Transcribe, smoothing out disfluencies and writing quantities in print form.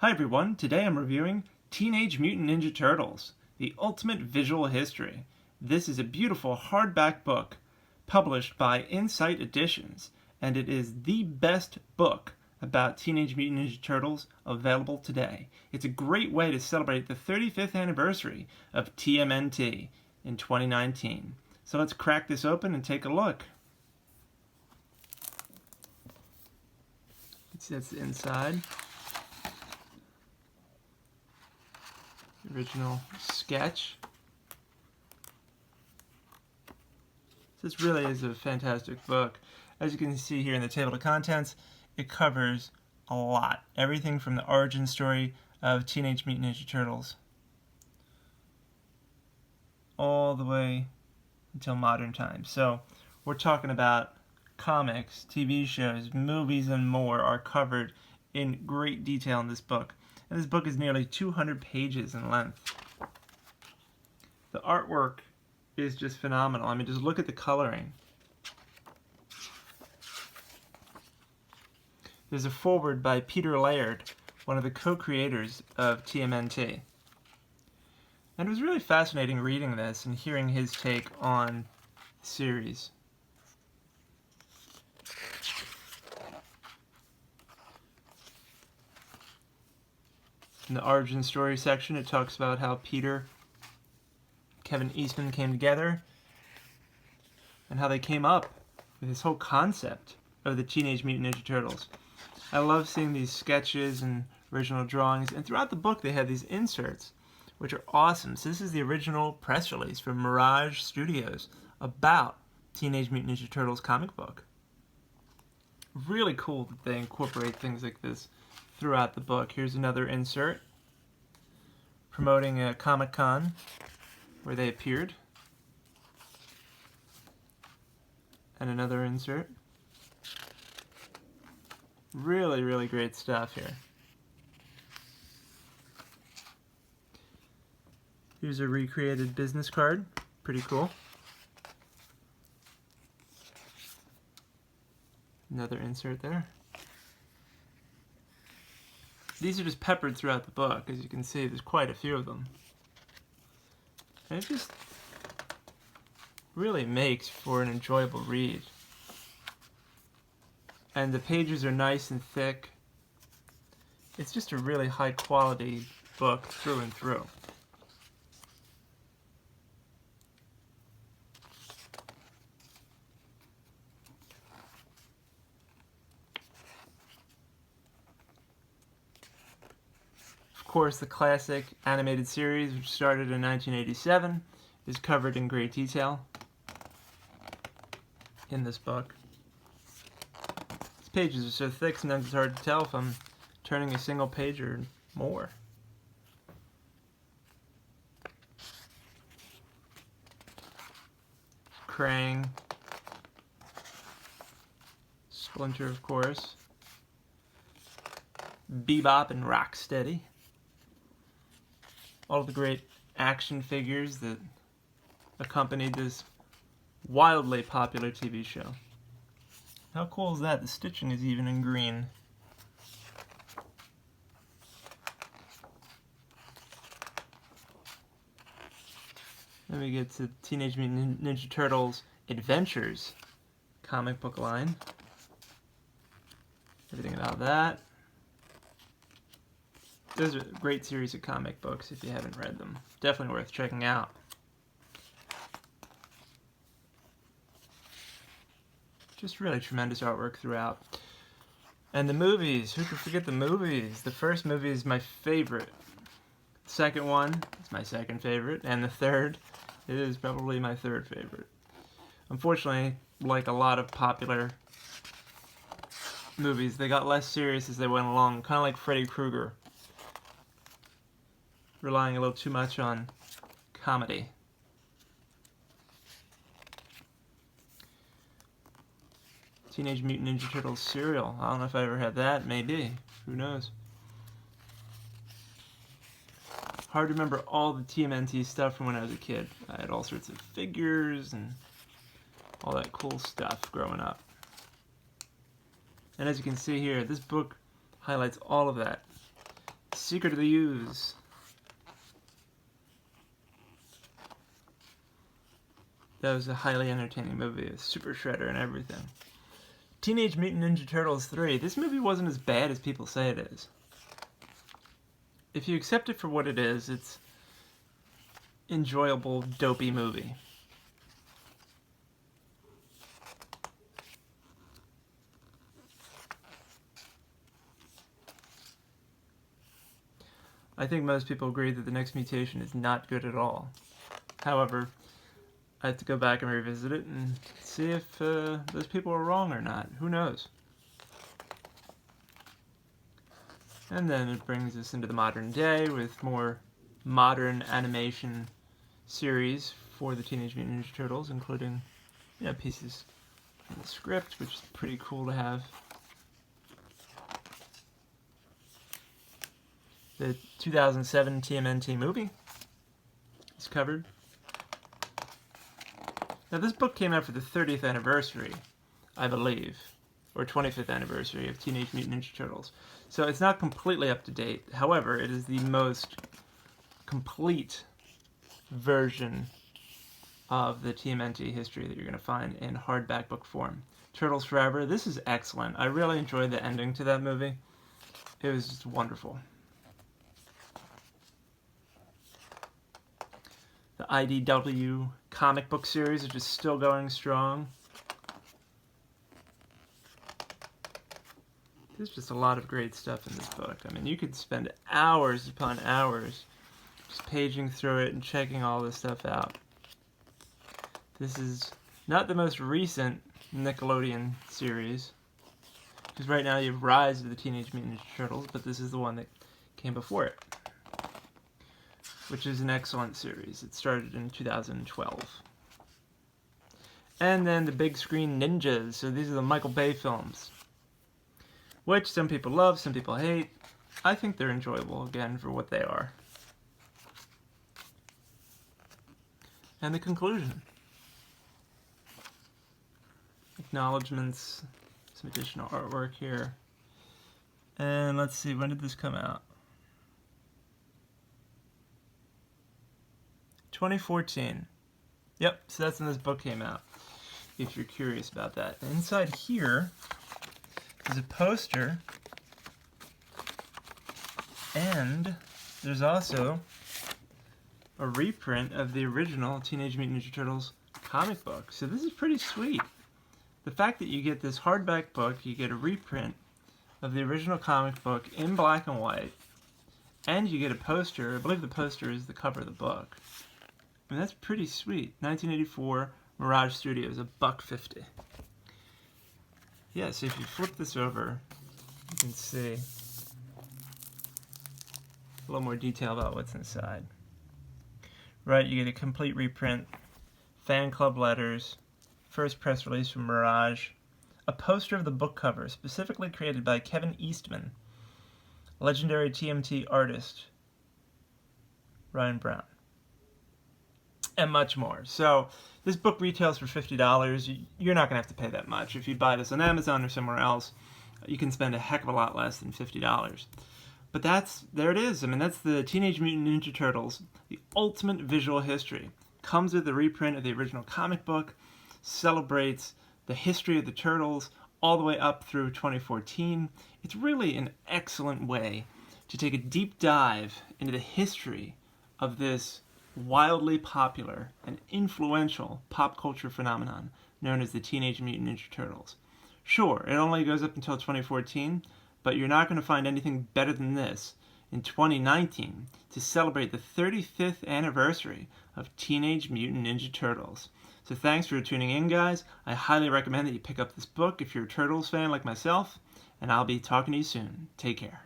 Hi everyone, today I'm reviewing Teenage Mutant Ninja Turtles, The Ultimate Visual History. This is a beautiful hardback book published by Insight Editions, and it is the best book about Teenage Mutant Ninja Turtles available today. It's a great way to celebrate the 35th anniversary of TMNT in 2019. So let's crack this open and take a look. That's the inside. Original sketch. This really is a fantastic book. As you can see here in the table of contents, it covers a lot. Everything from the origin story of Teenage Mutant Ninja Turtles all the way until modern times. So we're talking about comics, TV shows, movies, and more are covered in great detail in this book. And this book is nearly 200 pages in length. The artwork is just phenomenal. I mean, just look at the coloring. There's a foreword by Peter Laird, one of the co-creators of TMNT. And it was really fascinating reading this and hearing his take on the series. In the origin story section, it talks about how Peter, Kevin Eastman came together and how they came up with this whole concept of the Teenage Mutant Ninja Turtles. I love seeing these sketches and original drawings, and throughout the book they have these inserts, which are awesome. So this is the original press release from Mirage Studios about Teenage Mutant Ninja Turtles comic book. Really cool that they incorporate things like this throughout the book. Here's another insert promoting a Comic-Con where they appeared. And another insert. Really, really great stuff here. Here's a recreated business card. Pretty cool. Another insert there. These are just peppered throughout the book. As you can see, there's quite a few of them. And it just really makes for an enjoyable read. And the pages are nice and thick. It's just a really high quality book through and through. Of course, the classic animated series, which started in 1987, is covered in great detail in this book. These pages are so thick, sometimes it's hard to tell if I'm turning a single page or more. Krang, Splinter, of course, Bebop and Rocksteady. All of the great action figures that accompanied this wildly popular TV show. How cool is that? The stitching is even in green. Then we get to Teenage Mutant Ninja Turtles Adventures comic book line. Everything about that. Those are a great series of comic books if you haven't read them. Definitely worth checking out. Just really tremendous artwork throughout. And the movies, who could forget the movies? The first movie is my favorite. The second one is my second favorite. And the third is probably my third favorite. Unfortunately, like a lot of popular movies, they got less serious as they went along. Kind of like Freddy Krueger, relying a little too much on comedy. Teenage Mutant Ninja Turtles cereal. I don't know if I ever had that. Maybe. Who knows? Hard to remember all the TMNT stuff from when I was a kid. I had all sorts of figures and all that cool stuff growing up. And as you can see here, this book highlights all of that. Secret of the Ooze. That was a highly entertaining movie, a Super Shredder and everything. Teenage Mutant Ninja Turtles 3. This movie wasn't as bad as people say it is. If you accept it for what it is, it's enjoyable, dopey movie. I think most people agree that the next mutation is not good at all. However, I have to go back and revisit it and see if those people are wrong or not. Who knows? And then it brings us into the modern day with more modern animation series for the Teenage Mutant Ninja Turtles, including pieces from the script, which is pretty cool to have. The 2007 TMNT movie is covered. Now this book came out for the 30th anniversary, I believe, or 25th anniversary of Teenage Mutant Ninja Turtles. So it's not completely up to date. However, it is the most complete version of the TMNT history that you're going to find in hardback book form. Turtles Forever, this is excellent. I really enjoyed the ending to that movie. It was just wonderful. The IDW comic book series, which is still going strong. There's just a lot of great stuff in this book. I mean, you could spend hours upon hours just paging through it and checking all this stuff out. This is not the most recent Nickelodeon series, because right now you have Rise of the Teenage Mutant Ninja Turtles, but this is the one that came before it, which is an excellent series. It started in 2012. And then the Big Screen Ninjas. So these are the Michael Bay films, which some people love, some people hate. I think they're enjoyable, again, for what they are. And the conclusion. Acknowledgements, some additional artwork here. And let's see, when did this come out? 2014. Yep, so that's when this book came out, if you're curious about that. And inside here is a poster, and there's also a reprint of the original Teenage Mutant Ninja Turtles comic book. So this is pretty sweet. The fact that you get this hardback book, you get a reprint of the original comic book in black and white, and you get a poster. I believe the poster is the cover of the book. I mean, that's pretty sweet. 1984, Mirage Studios, $1.50. Yeah, so if you flip this over, you can see a little more detail about what's inside. Right, you get a complete reprint, fan club letters, first press release from Mirage, a poster of the book cover specifically created by Kevin Eastman, legendary TMT artist Ryan Brown, and much more. So this book retails for $50. You're not going to have to pay that much. If you buy this on Amazon or somewhere else, you can spend a heck of a lot less than $50. But there it is. I mean, that's the Teenage Mutant Ninja Turtles, the ultimate visual history. Comes with a reprint of the original comic book, celebrates the history of the Turtles all the way up through 2014. It's really an excellent way to take a deep dive into the history of this wildly popular and influential pop culture phenomenon known as the Teenage Mutant Ninja Turtles. Sure, it only goes up until 2014, but you're not going to find anything better than this in 2019 to celebrate the 35th anniversary of Teenage Mutant Ninja Turtles. So thanks for tuning in, guys. I highly recommend that you pick up this book if you're a Turtles fan like myself, and I'll be talking to you soon. Take care.